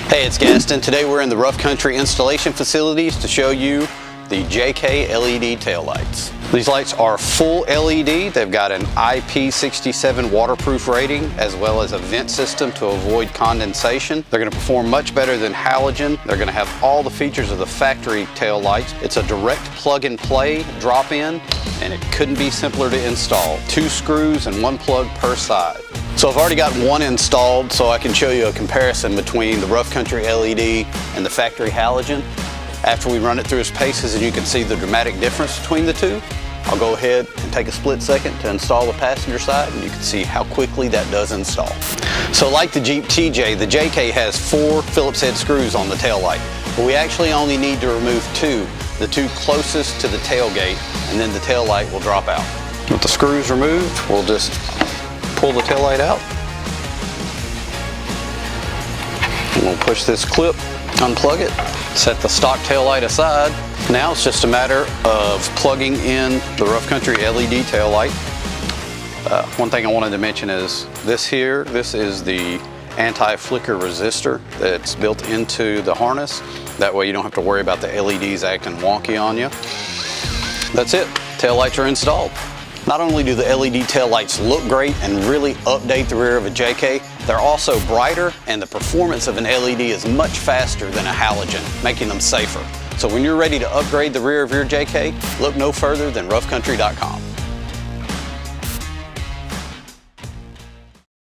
Hey, it's Gaston. Today we're in the Rough Country installation facilities to show you the JK LED taillights. These lights are full LED. They've got an IP67 waterproof rating as well as a vent system to avoid condensation. They're going to perform much better than halogen. They're going to have all the features of the factory tail lights. It's a direct plug and play drop in, and it couldn't be simpler to install. 2 screws and 1 plug per side. So I've already got one installed, so I can show you a comparison between the Rough Country LED and the factory halogen. After we run it through its paces and you can see the dramatic difference between the two, I'll go ahead and take a split second to install the passenger side, and you can see how quickly that does install. So like the Jeep TJ, the JK has 4 Phillips head screws on the tail light, but we actually only need to remove 2, the 2 closest to the tailgate, and then the tail light will drop out. With the screws removed, we'll just pull the tail light out. And we'll push this clip, unplug it, set the stock tail light aside. Now it's just a matter of plugging in the Rough Country LED tail light. One thing I wanted to mention is this is the anti-flicker resistor that's built into the harness. That way you don't have to worry about the LEDs acting wonky on you. That's it, tail lights are installed. Not only do the LED tail lights look great and really update the rear of a JK, they're also brighter, and the performance of an LED is much faster than a halogen, making them safer. So when you're ready to upgrade the rear of your JK, look no further than roughcountry.com.